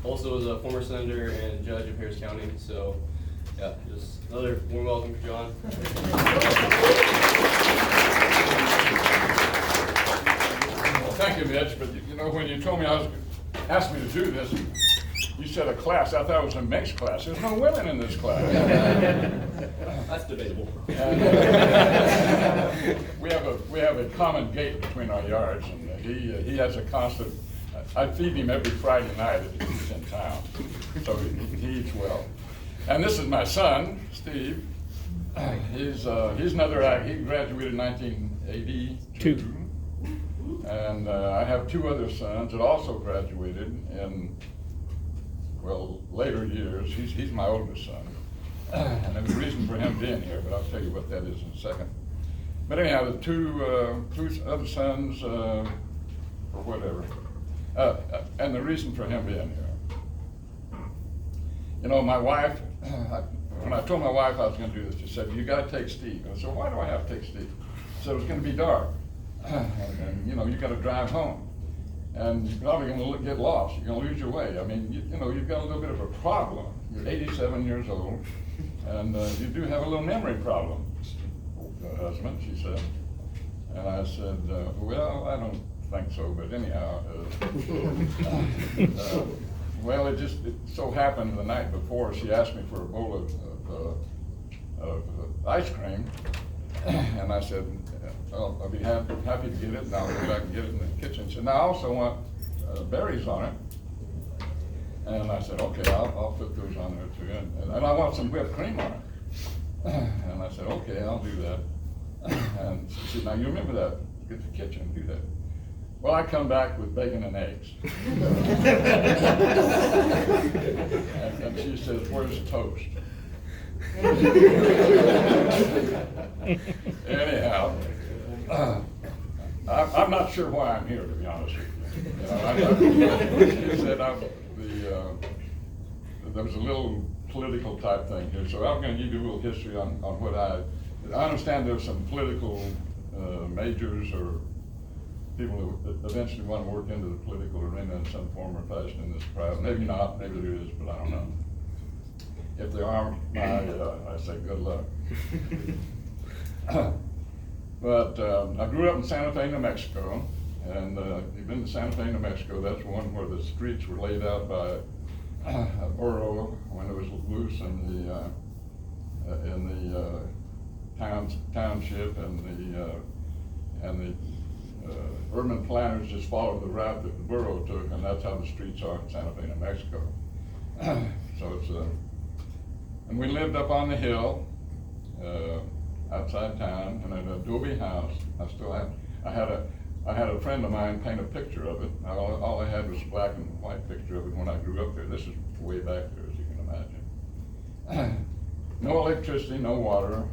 also is a former senator and judge of Harris County. So, yeah, just another warm welcome for Jon. Well, thank you, Mitch. But you know, when you told me asked me to do this, you said a class. I thought it was a mixed class. There's no women in this class. That's debatable. We have a common gate between our yards, and he has a constant. I feed him every Friday night if he's in town, so he eats well. And this is my son, Steve. He's another Aggie. He graduated in 1982. And I have two other sons that also graduated in, well, later years. He's my oldest son. And there's a reason for him being here, but I'll tell you what that is in a second. But anyhow, the two other sons, or whatever, and the reason for him being here. You know, my wife, when I told my wife I was going to do this, she said, "You got to take Steve." I said, "Why do I have to take Steve?" She said, "It's going to be dark. And you know, you got to drive home, and you're probably going to get lost. You're going to lose your way. I mean, you know, you've got a little bit of a problem. You're 87 years old, and you do have a little memory problem, husband," she said. And I said, "Well, I don't think so, but anyhow, well, it so happened the night before she asked me for a bowl of ice cream, and I said, well, I'll be happy to get it, and I'll go back and get it in the kitchen." She said, "Now I also want berries on it." And I said, "Okay, I'll put those on there too, and I want some whipped cream on it." And I said, "Okay, I'll do that." And she said, "Now you remember that, get to the kitchen and do that." Well, I come back with bacon and eggs. And she says, "Where's the toast?" Anyhow, I'm not sure why I'm here, to be honest with you. She said there was a little political type thing here, so I'm going to give you a little history on what I understand. There's some political majors or people who eventually want to work into the political arena in some form or fashion in this crowd. Maybe not, maybe there is, but I don't know. If there aren't, I say good luck. But I grew up in Santa Fe, New Mexico, and you've been to Santa Fe, New Mexico. That's one where the streets were laid out by a borough when it was loose in the township, and the urban planners just followed the route that the borough took, and that's how the streets are in Santa Fe, New Mexico. So it's and we lived up on the hill outside town in an adobe house. I had a friend of mine paint a picture of it. All I had was a black and white picture of it when I grew up there. This is way back there, as you can imagine. No electricity, no water.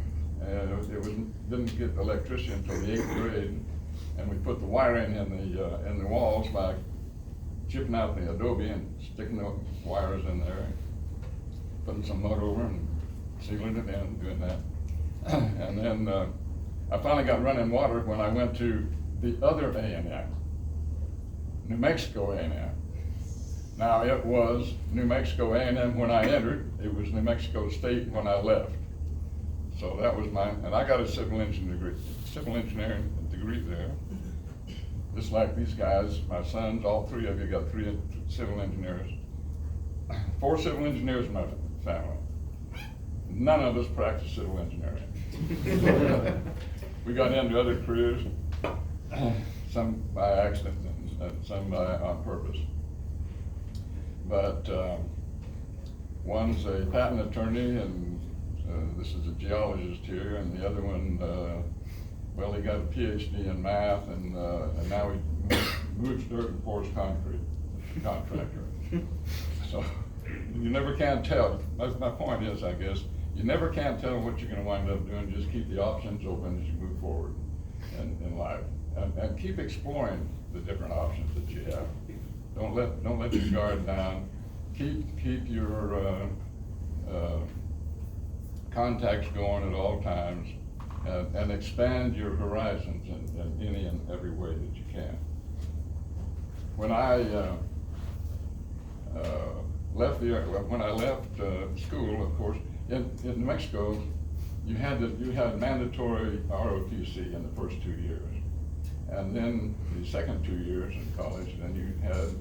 Didn't get electricity until the 8th grade, and we put the wiring in the walls by chipping out the adobe and sticking the wires in there, putting some mud over and sealing it in, doing that. And then I finally got running water when I went to the other A&M, New Mexico A&M. Now, it was New Mexico A&M when I entered. It was New Mexico State when I left. So that was mine, and I got a civil engineering degree there. Just like these guys, my sons, all three of you got 3 civil engineers. 4 civil engineers in my family. None of us practiced civil engineering. We got into other careers, some by accident and some on purpose. But one's a patent attorney, and this is a geologist here, and the other one, well, he got a PhD in math, and now he moves dirt and pours concrete, contractor. So you never can tell. My point is, I guess, you never can tell what you're going to wind up doing. Just keep the options open as you move forward in life, and keep exploring the different options that you have. Don't let your guard down. Keep your contacts going at all times, and expand your horizons in any and every way that you can. When I when I left school, of course, in New Mexico, you had mandatory ROTC in the first 2 years. And then the second 2 years in college, then you had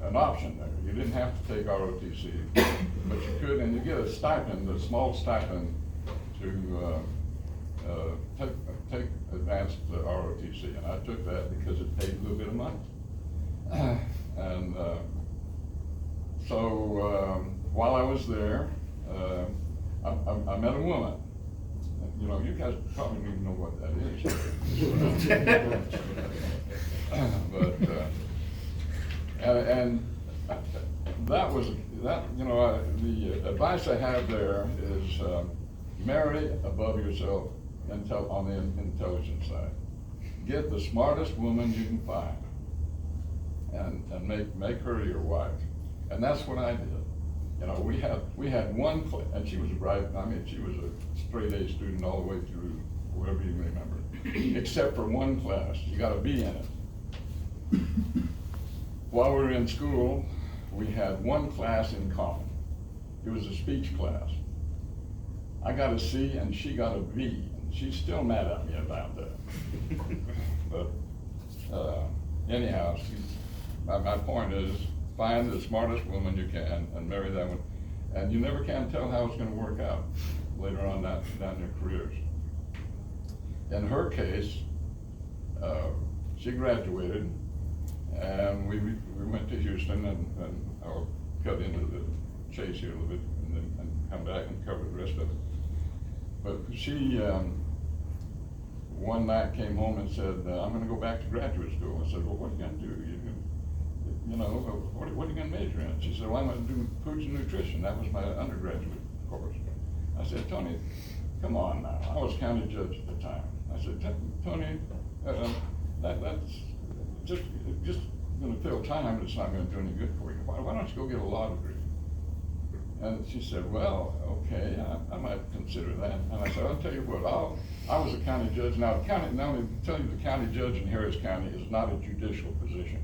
an option there. You didn't have to take ROTC, but you could, and you get a stipend, a small stipend to take advanced ROTC. And I took that because it paid a little bit of money. And so while I was there, I met a woman. You know, you guys probably don't even know what that is. But, and that was, you know, the advice I have there is marry above yourself on the intelligence side. Get the smartest woman you can find and make her your wife. And that's what I did. You know, we had one class, and she was bright. I mean, she was a straight A student all the way through, whatever you remember, except for one class. You got a B in it. While we were in school, we had one class in common. It was a speech class. I got a C and she got a B, and she's still mad at me about that. But anyhow, my point is, find the smartest woman you can and marry that one. And you never can tell how it's going to work out later on down your careers. In her case, she graduated, and we went to Houston, and I'll cut into the chase here a little bit and come back and cover the rest of it. But she, one night came home and said, I'm going to go back to graduate school. I said, well, what are you going to do? You know, what are you going to major in? She said, well, I'm going to do foods and nutrition. That was my undergraduate course. I said, Tony, come on now. I was county judge at the time. I said, Tony, that's just going to fill time. It's not going to do any good for you. Why don't you go get a law degree? And she said, well, okay, I might consider that. And I said, I'll tell you what, I was a county judge. Now, let me tell you, the county judge in Harris County is not a judicial position.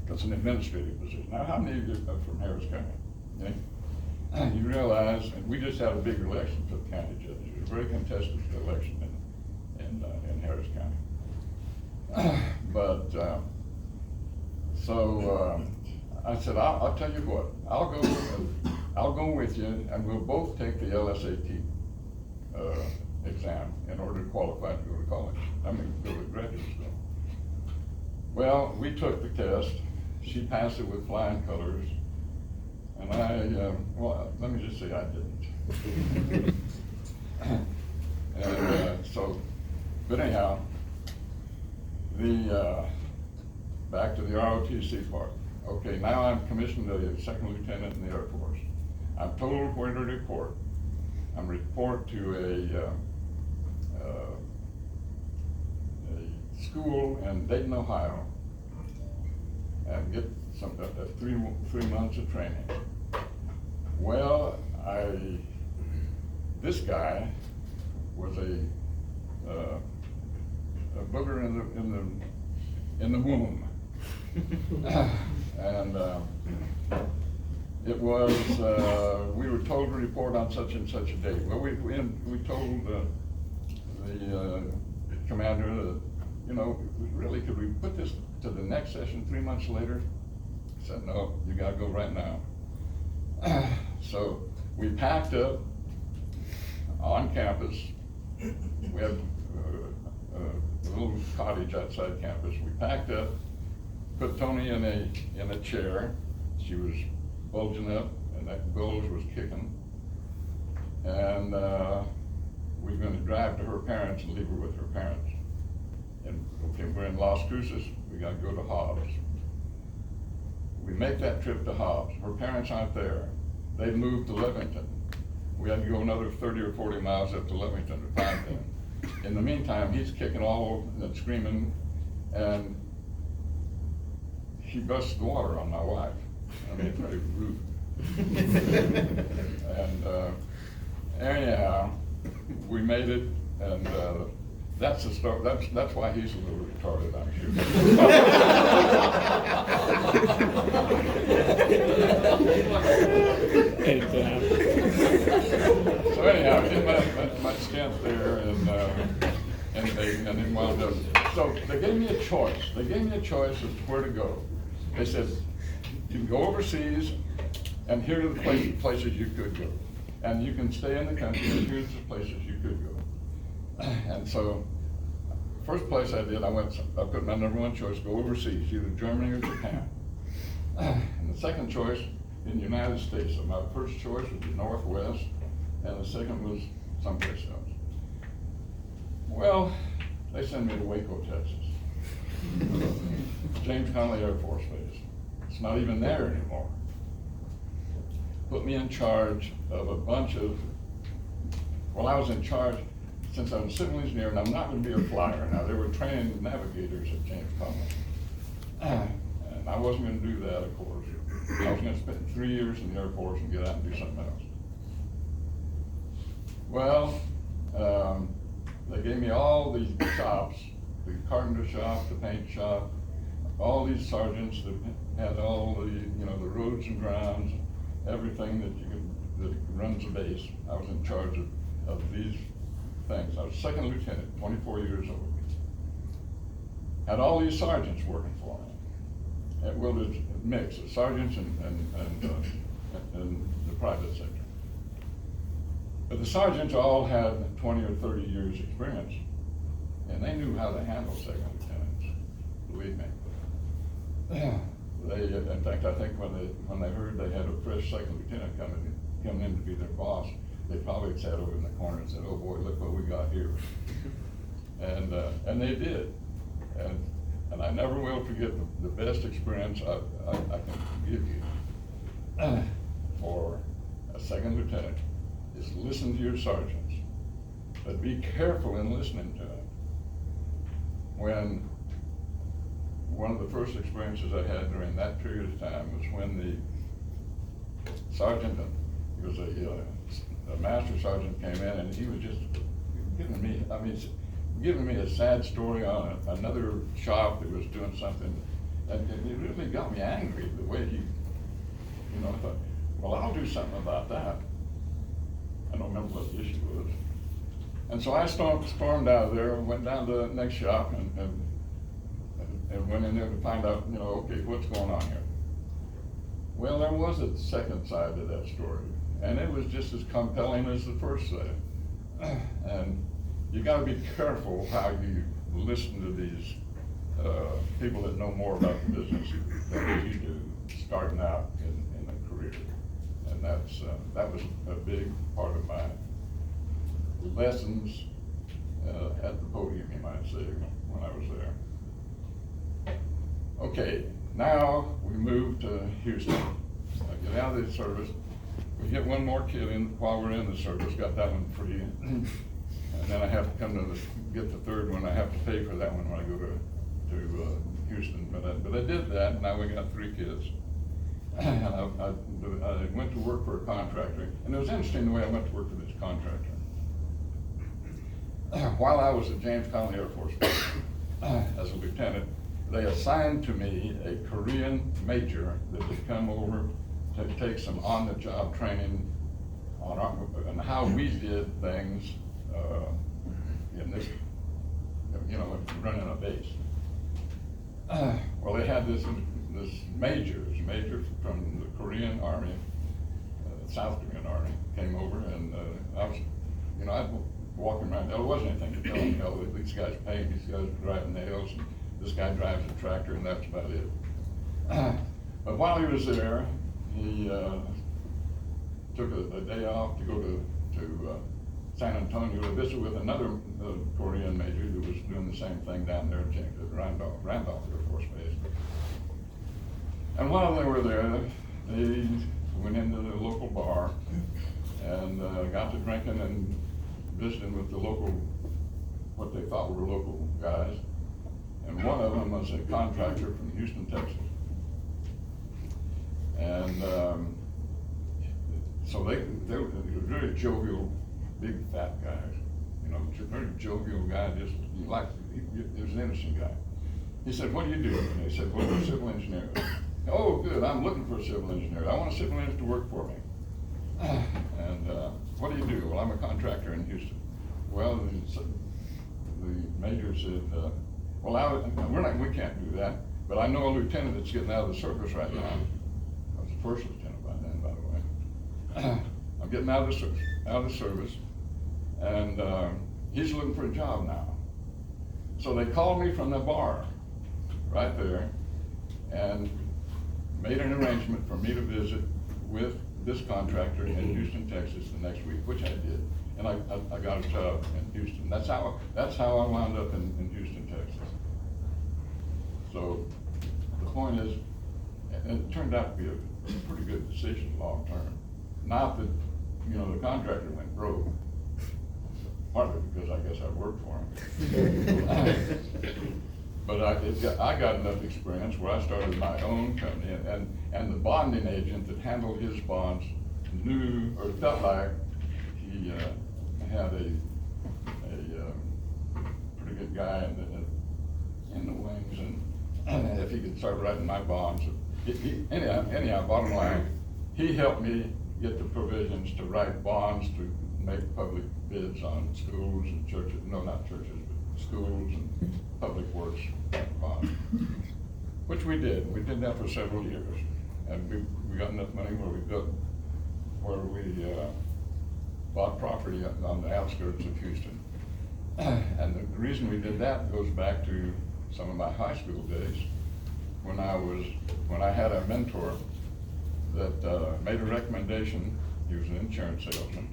It's an administrative position. Now, how many of you are from Harris County? Yeah? You realize, and we just had a big election for the county judge. It was a very contested election in Harris County. But, so I said, I'll tell you what, I'll go with you, and we'll both take the LSAT exam in order to qualify to go to college. I mean, go to graduate school. Well, we took the test. She passed it with flying colors, and well, let me just say I didn't. And but anyhow, back to the ROTC part. Okay, now I'm commissioned a second lieutenant in the Air Force. I'm told where to report. I'm report to a school in Dayton, Ohio, and get three months of training. Well, this guy was a booger in the womb. And it was, we were told to report on such and such a date. Well, we told the commander, you know, really, could we put this to the next session 3 months later? He said, no, you gotta go right now. So we packed up on campus. We had a little cottage outside campus. We packed up, put Tony in a chair. She was bulging up, and that bulge was kicking. And we were going to drive to her parents and leave her with her parents. And okay, we're in Las Cruces. We got to go to Hobbs. We make that trip to Hobbs. Her parents aren't there. They moved to Levington. We had to go another 30 or 40 miles up to Levington to find them. In the meantime, he's kicking all over and screaming, and he busts the water on my wife. I mean, it's very rude. And anyhow, we made it, and that's the story. That's why he's a little retarded, I'm sure. thing and then wound up. So they gave me a choice. They gave me a choice as to where to go. They said, you can go overseas, and here are the places you could go. And you can stay in the country, and here's the places you could go. And so, first place I did, I put my number one choice, go overseas, either Germany or Japan. And the second choice, in the United States. So my first choice was the Northwest, and the second was someplace else. Well, they sent me to Waco, Texas. James Conley Air Force Base. It's not even there anymore. Put me in charge of a bunch of, well, I was in charge, since I'm a civil engineer, and I'm not gonna be a flyer. Now, they were training navigators at James Conley. And I wasn't gonna do that, of course. I was gonna spend 3 years in the Air Force and get out and do something else. Well, they gave me all these shops, the carpenter shop, the paint shop, all these sergeants that had all the, the roads and grounds, everything that runs a base. I was in charge of these things. I was second lieutenant, 24 years old. Had all these sergeants working for me. Well, there's a mix of sergeants and the private sector. But the sergeants all had 20 or 30 years experience, and they knew how to handle second lieutenants, believe me. They, in fact, I think when they heard they had a fresh second lieutenant coming in to be their boss, they probably sat over in the corner and said, "Oh boy, look what we got here." And they did. And I never will forget the best experience I can give you for a second lieutenant is listen to your sergeants, but be careful in listening to them. When one of the first experiences I had during that period of time was when the sergeant, he was a master sergeant, came in, and he was just giving me a sad story on another shop that was doing something, and it really got me angry the way he, I thought, well, I'll do something about that. I don't remember what the issue was. And so I stormed out of there and went down to the next shop and went in there to find out, okay, what's going on here? Well, there was a second side to that story, and it was just as compelling as the first side. And you gotta be careful how you listen to these people that know more about the business than you do, starting out in a career. And that was a big part of my lessons at the podium, you might say, when I was there. Okay, now we move to Houston. I get out of the service. We get one more kid in while we're in the service, got that one free. And then I have to come to get the third one. I have to pay for that one when I go to Houston. But I did that, and now we got 3 kids. And I went to work for a contractor, and it was interesting the way I went to work for this contractor. While I was at James Conley Air Force Base as a lieutenant, they assigned to me a Korean major that had come over to take some on-the-job training on how we did things in this, running a base. Well, they had this major from the Korean Army, South Korean Army, came over, and I was, I'd walking around. There wasn't anything to tell them. These guys paint, these guys drive nails, and this guy drives a tractor, and that's about it. But while he was there, he took a day off to go to San Antonio to visit with another Korean major who was doing the same thing down there at Randolph Air Force Base. And while they were there, they went into the local bar and got to drinking and visiting with the local, what they thought were local guys. And one of them was a contractor from Houston, Texas. And so they were very jovial, big fat guys, very jovial guy, he was an interesting guy. He said, "What do you do?" And they said, "Well, we're civil engineers." "Oh, good, I'm looking for a civil engineer. I want a civil engineer to work for me." And what do you do? "Well, I'm a contractor in Houston." "Well, the major said, well, we can't do that, but I know a lieutenant that's getting out of the service right now. I was the first lieutenant by then, by the way. I'm getting out of the service, and he's looking for a job now. So they called me from the bar right there and made an arrangement for me to visit with this contractor in Houston, Texas the next week, which I did. And I got a job in Houston. That's how I wound up in Houston, Texas. So the point is, and it turned out to be a pretty good decision long term. Not that, you know, the contractor went broke, partly because I guess I worked for him. But I got enough experience where I started my own company, and the bonding agent that handled his bonds knew, or felt like he had a pretty good guy in the wings, and if he could start writing my bonds. Anyhow, bottom line, he helped me get the provisions to write bonds to make public bids on schools and churches, no, not churches, but schools and public works bonds, which we did. We did that for several years, and we got enough money where we bought property on the outskirts of Houston. And the reason we did that goes back to some of my high school days, when I had a mentor that made a recommendation. He was an insurance salesman.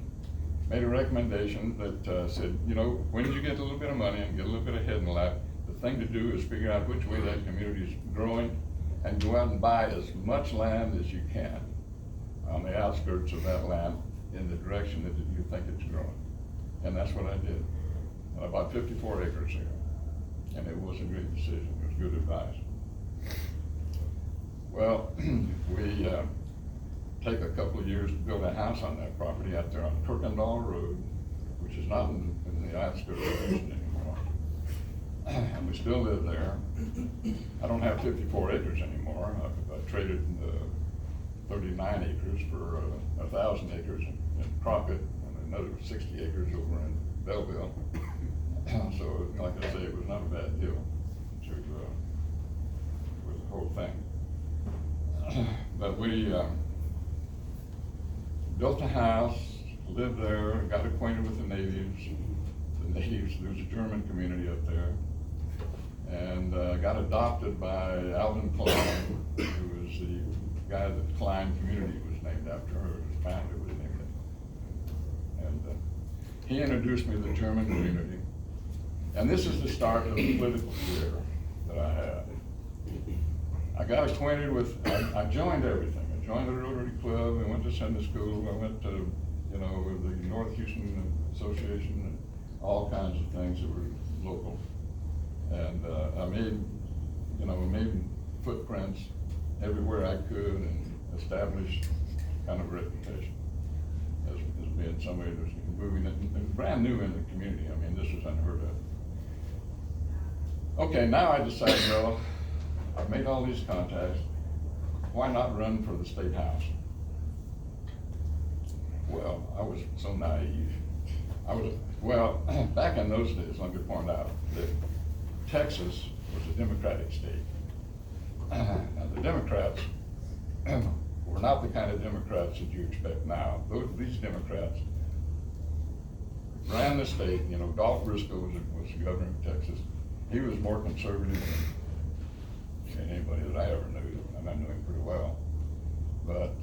Made a recommendation that said, you know, when you get a little bit of money and get a little bit ahead in life, the thing to do is figure out which way that community is growing and go out and buy as much land as you can on the outskirts of that land in the direction that you think it's growing. And that's what I did. And I bought 54 acres there, and it was a good decision. It was good advice. Well, we take a couple of years to build a house on that property out there on Kirkendall Road, which is not in the outskirts of Houston anymore. And we still live there. I don't have 54 acres anymore. I've traded 39 acres for 1,000 acres in Crockett and another 60 acres over in Belleville. So, like I say, it was not a bad deal with the whole thing. But we built a house, lived there, got acquainted with the natives. There was a German community up there, and got adopted by Alvin Klein, who was the guy that the Klein community was named after, or his family was named after. And he introduced me to the German community. And this is the start of the political career that I had. I got acquainted with, I joined everything. I joined the Rotary Club, I went to Sunday school, I went to, with the North Houston Association, and all kinds of things that were local. And I made footprints everywhere I could and established kind of a reputation as being somebody that was moving and brand new in the community. I mean, this was unheard of. Okay, now I decided, well, I've made all these contacts, why not run for the state house? Well, I was so naive. Back in those days, let me point out that Texas was a Democratic state. Now, the Democrats were not the kind of Democrats that you expect now. These Democrats ran the state. Dolph Briscoe was the governor of Texas. He was more conservative than anybody that I ever knew, and I knew him pretty well. But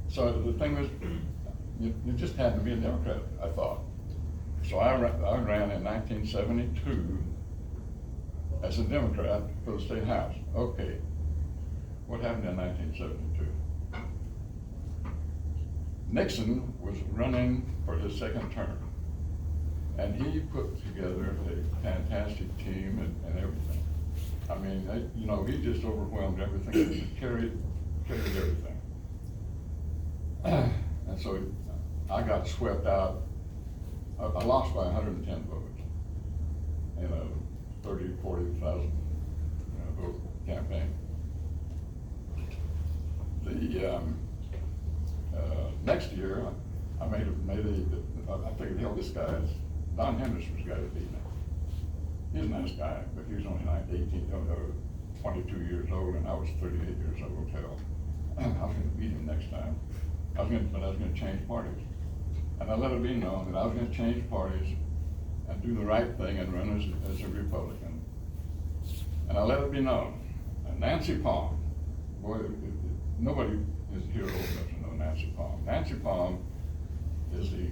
so the thing was, you just had to be a Democrat, I thought. So I ran in 1972 as a Democrat for the state house. Okay, what happened in 1972? Nixon was running for his second term, and he put together a fantastic team and everything. I mean, he just overwhelmed everything, he carried everything. And so I got swept out. I lost by 110 votes in a 40,000 vote campaign. The next year, I figured, hell, this guy's Don Henderson's got to be now. He's a nice guy, but he was only 22 years old, and I was 38 years old. Hell, I was going to beat him next time. But I was going to change parties. And I let it be known that I was going to change parties and do the right thing and run as a Republican. And I let it be known. And Nancy Palm, boy, nobody is here old enough to know Nancy Palm. Nancy Palm is the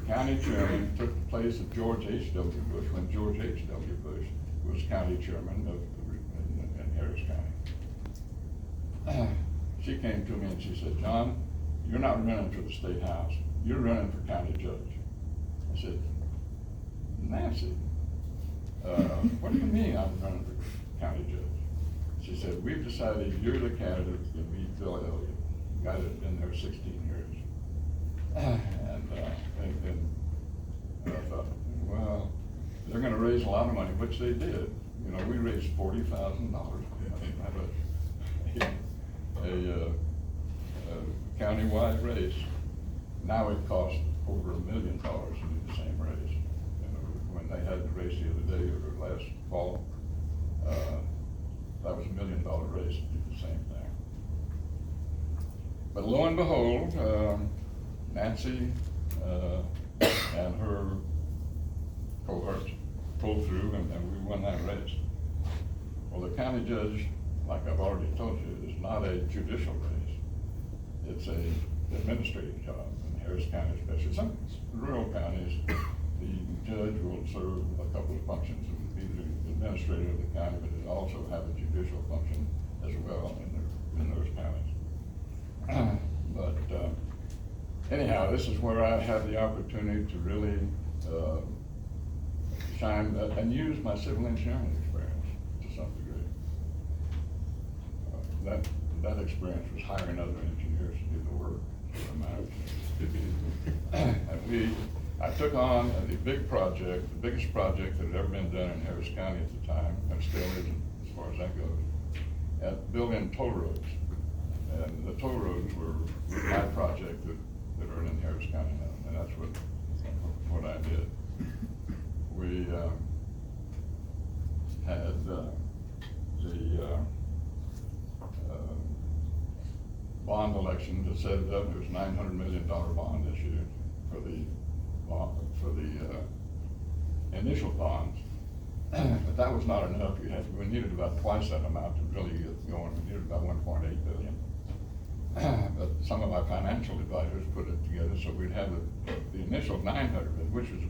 county chairman, took the place of George H.W. Bush when George H.W. Bush was county chairman in Harris County. She came to me and she said, "John, you're not running for the state house. You're running for county judge." I said, "Nancy, what do you mean I'm running for county judge?" She said, "We've decided you're the candidate to beat Bill Elliott, the guy that's been there 16 years. And I thought, well, they're going to raise a lot of money, which they did. You know, we raised $40,000. A county-wide race. Now it costs over $1 million to do the same race. You know, when they had the race the other day or last fall, that was $1 million race to do the same thing. But lo and behold, Nancy and her cohorts pulled through, and we won that race. Well, the county judge, like I've already told you, is not a judicial race. It's an administrative job in Harris County, especially. Some rural counties, the judge will serve a couple of functions. It would be the administrator of the county, but it also have a judicial function as well in those counties. But anyhow, this is where I had the opportunity to really shine and use my civil engineering experience to some degree. That experience was hiring other engineers to do the work. And I took on the big project, the biggest project that had ever been done in Harris County at the time, and still isn't as far as that goes, at building toll roads. And the toll roads were my project that are in Harris County now, and that's what I did. We had the bond election to set it up. There was a $900 million bond issued for the initial bonds. But that was not enough. We needed about twice that amount to really get going. We needed about $1.8 billion. But some of my financial advisors put it together so we'd have the initial $900 million, which was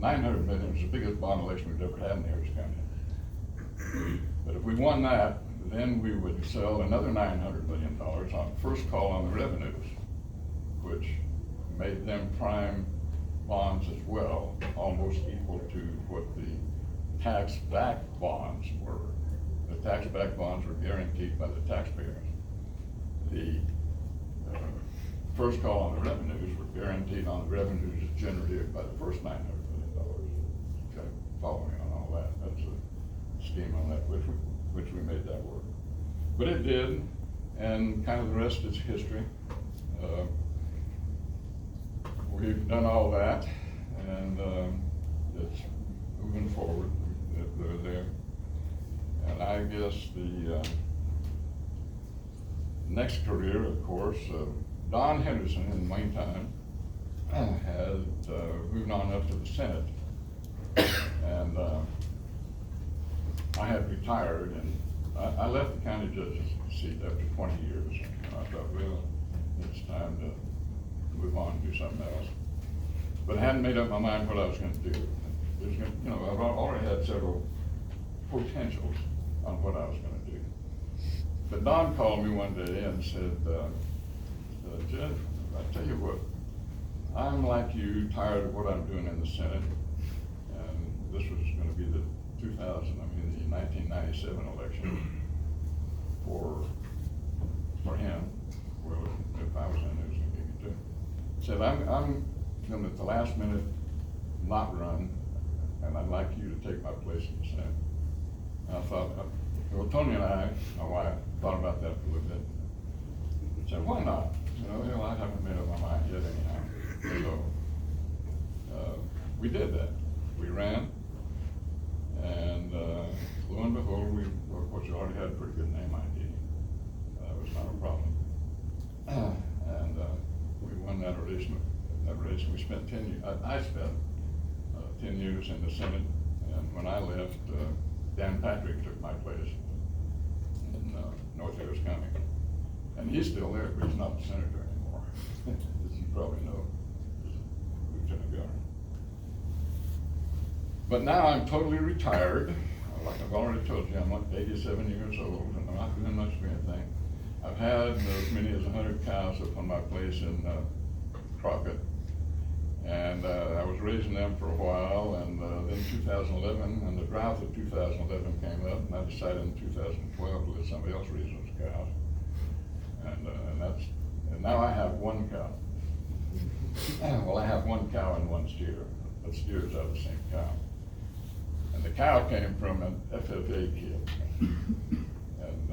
$900 million was the biggest bond election we'd ever had in Harris County. But if we won that, then we would sell another $900 million on first call on the revenues, which made them prime bonds as well, almost equal to what the tax-backed bonds were. The tax-backed bonds were guaranteed by the taxpayers. The first call on the revenues were guaranteed on the revenues generated by the first $900 million. Okay, following on all that, that's a scheme on that, which we made that work. But it did, and kind of the rest is history. We've done all that, and it's moving forward. They're there. And I guess the next career, of course, Don Henderson in the meantime had moved on up to the Senate, and I had retired, and I left the county judge's seat after 20 years. And I thought, well, it's time to move on and do something else. But I hadn't made up my mind what I was going to do. I've already had several potentials on what I was going to do. But Don called me one day and said, Judge, I tell you what, I'm like you, tired of what I'm doing in the Senate. And this was going to be the 1997 election for him. Well, if I was in, it was going to be me too. Said, I'm going to at the last minute not run, and I'd like you to take my place in the Senate. And I thought, well, Tony and I, my wife, thought about that for a little bit. Said, why not? I haven't made up my mind yet anyhow. So we did that. We ran, and lo and behold, of course, we already had a pretty good name ID. That was not a problem. And we won that race. We spent 10 years, I spent 10 years in the Senate, and when I left, Dan Patrick took my place in North Harris County. And he's still there, but he's not the senator anymore, as you probably know, he's Lieutenant Governor. But now I'm totally retired. Like I've already told you, I'm 87 years old, and I'm not doing much of anything. I've had as many as 100 cows up on my place in Crockett. And I was raising them for a while, and then 2011, and the drought of 2011 came up, and I decided in 2012 to let somebody else raise those cows. And now I have one cow. Well, I have one cow and one steer. The steers are the same cow. And the cow came from an FFA kid. And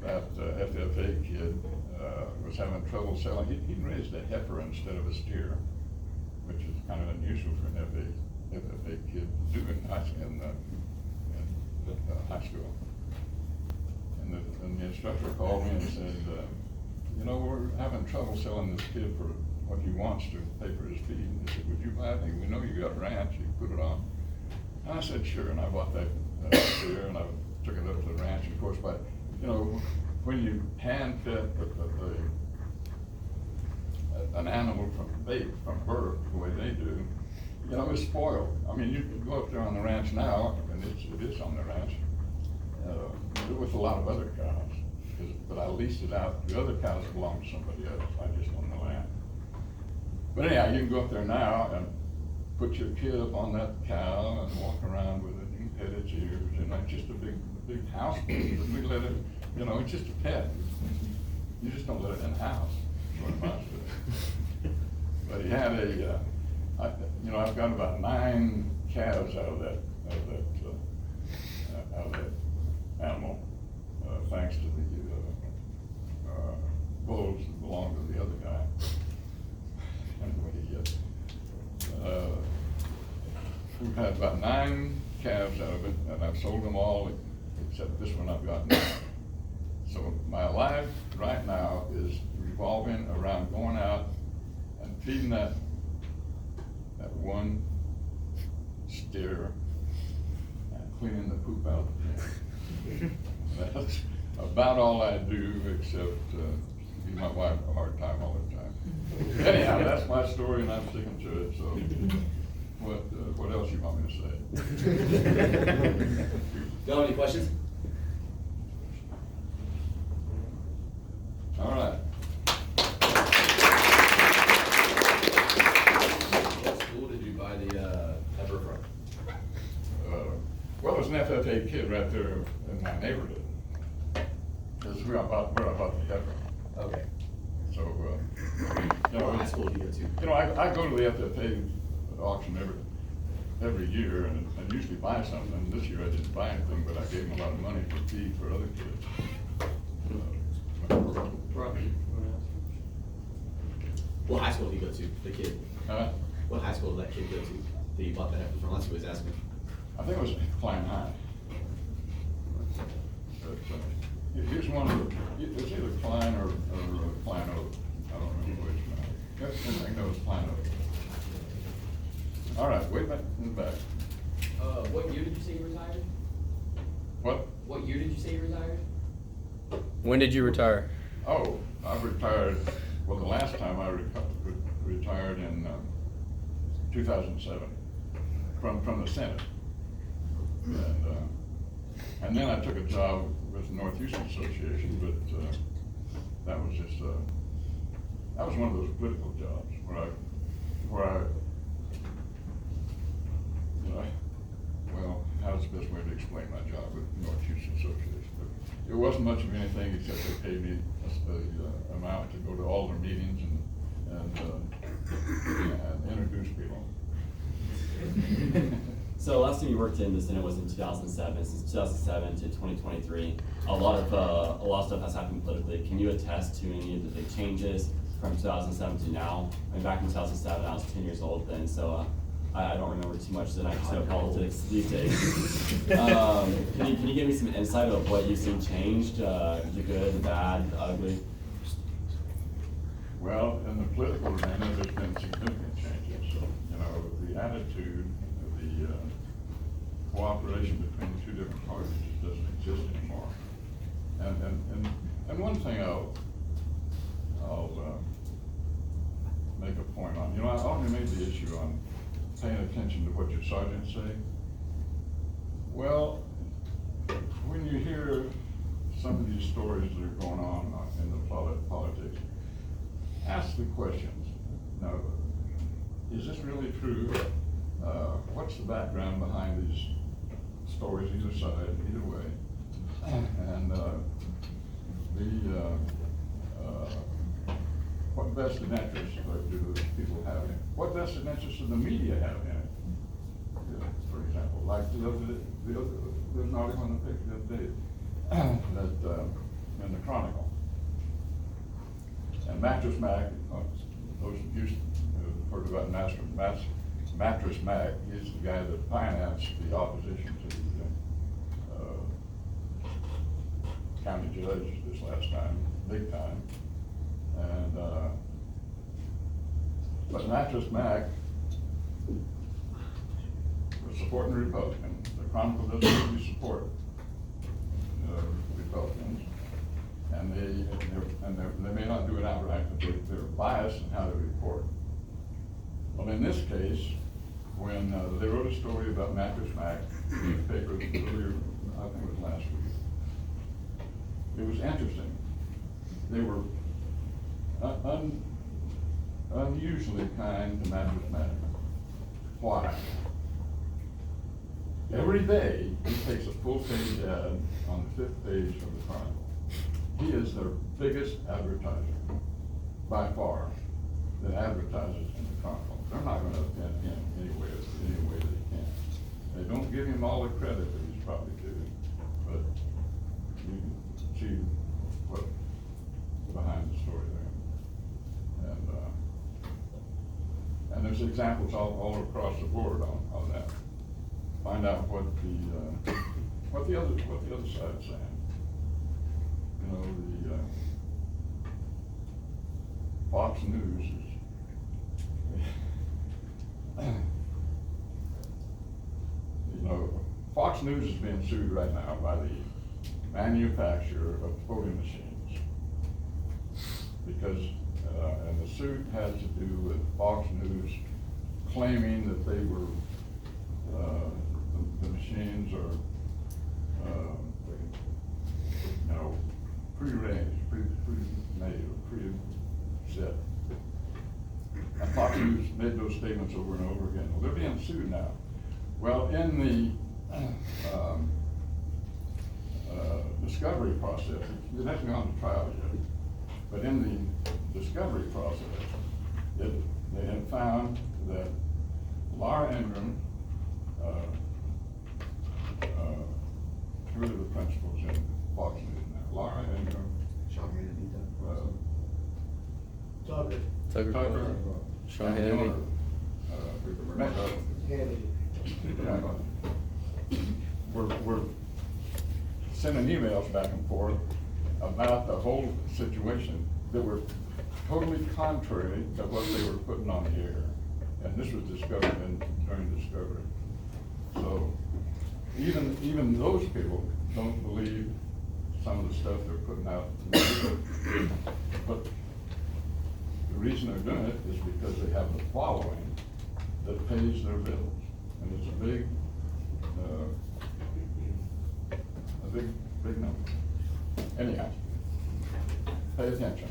that FFA kid was having trouble selling. He raised a heifer instead of a steer, which is kind of unusual for an FFA kid to do in high school. And the instructor called me and said, you know, we're having trouble selling this kid for what he wants to pay for his feed. And he said, would you buy it? We know you got a ranch, you put it on. And I said, sure, and I bought that steer, and I took it up to the ranch. And of course, when you hand fit an animal from birth, the way they do, it's spoiled. I mean, you can go up there on the ranch now, and it is on the ranch, with a lot of other cows, but I leased it out. The other cows belong to somebody else. I just own the land. But anyhow, you can go up there now and put your kid up on that cow and walk around with it. You can pet its ears, and it's just a big house. We let it, it's just a pet. You just don't let it in the house. That's what it amounts to. But he had I've got about 9 calves out of that animal, thanks to the bulls that belonged to the other guy. Anyway, we've had about 9 calves out of it, and I've sold them all except this one I've got now. So my life right now is revolving around going out and feeding that one steer and cleaning the poop out of the pen. That's about all I do, except give my wife a hard time all the time. Anyhow, that's my story, and I'm sticking to it. So, what else you want me to say? Got any questions? All right. What school did you buy the heifer from? Well, it was an FFA kid right there in my neighborhood. That's where I bought the heifer. Okay. So, What high school did you go to? I go to the FFA auction every year and usually buy something. And this year I didn't buy anything, but I gave them a lot of money for feed for other kids. What high school did you go to, the kid? What high school did that kid go to that you bought that heifer from? That's what he was asking. I think it was Klein High. But, here's one of the, it's either Klein or Klein Oak. I don't remember which one. I think that was Klein Oak. All right, way back in the back. What year did you say you retired? What? What year did you say you retired? When did you retire? Oh, I retired, well, the last time I retired in 2007 from the Senate. And then I took a job with the North Houston Association, but that was just, that was one of those political jobs where I well, how's the best way to explain my job with the North Houston Association? But it wasn't much of anything except they paid me the amount to go to all their meetings and introduce people. So last time you worked in the Senate was in 2007. Since 2007 to 2023, a lot of stuff has happened politically. Can you attest to any of the big changes from 2007 to now? I mean, back in 2007, I was 10 years old then. So I don't remember too much than I just know politics these days. Can you give me some insight of what you've seen changed, the good, the bad, the ugly? Well, in the political arena, there's been significant changes. You know, the attitude, the cooperation between the two different parties just doesn't exist anymore. And one thing I'll make a point on. You know, I already made the issue on paying attention to what your sergeants say. Well, when you hear some of these stories that are going on in the politics, ask the questions. Now, is this really true? What's the background behind these stories, either side, either way? And what vested interest do those people have in it? What vested interest do the media have in it? For example, like there's an article in the paper the other day that in the Chronicle. And Mattress Mac, those of you who've heard about Mattress Mac, he's the guy that financed the opposition to the county judge this last time, big time. And but Mattress Mac was supporting the Republicans. The Chronicle doesn't really support Republicans, and they may not do it outright, but they're biased in how they report. Well, in this case, when they wrote a story about Mattress Mac in the paper earlier, I think it was last week, it was interesting. They were unusually kind to Mattress Mac. Why? Every day, he takes a full-page ad on the 5th page of the Chronicle. He is their biggest advertiser, by far, that advertises in the Chronicle. They're not going to offend him any way that they can. They don't give him all the credit that he's probably due, but you can see what's behind the story there. And there's examples all across the board on that. Find out what the other side is saying. You know, the Fox News is, you know, Fox News is being sued right now by the manufacturer of voting machines because, and the suit has to do with Fox News claiming that they were, the machines are, you know, pre-arranged, pre-made, or pre-set. And Fox News made those statements over and over again. Well, they're being sued now. Well, in the discovery process, it hasn't gone to trial yet, but in the discovery process, they had found that Laura Ingram, who are the principals in Fox News now? Laura Ingram, Tucker. Sean and the Hannity. owner, we're sending emails back and forth about the whole situation that were totally contrary to what they were putting on the air. And this was discovered during discovery. So even those people don't believe some of the stuff they're putting out. But the reason they're doing it is because they have the following that pays their bills. And it's a big number. Anyhow, pay attention.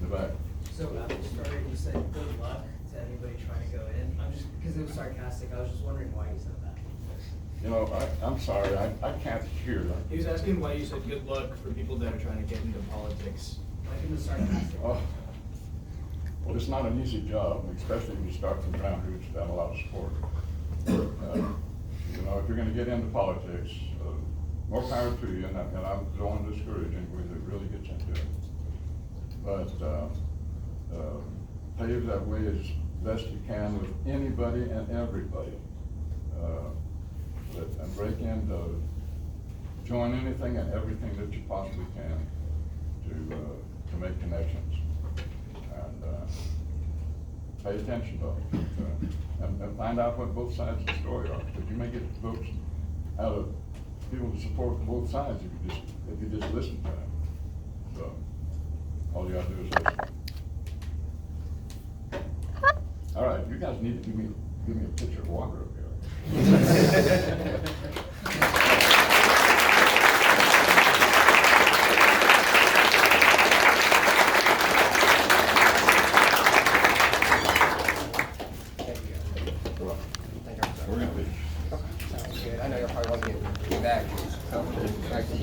The back. So after starting, you said good luck to anybody trying to go in. I'm just, because it was sarcastic, I was just wondering why you said that. You know, I'm sorry, I can't hear that. He was asking why you said good luck for people that are trying to get into politics. Like it was sarcastic. Oh, well, it's not an easy job, especially when you start from ground roots without a lot of support. You know, if you're gonna get into politics, more power to you, and I don't want to discourage anybody that really gets into it. But paved that way is best you can with anybody and everybody. And break into, join anything and everything that you possibly can to make connections. And pay attention though, and find out what both sides of the story are, because you may get votes out of people to support both sides if you just listen to them. So, all you gotta do is listen. All right, you guys need to give me a pitcher of water up here.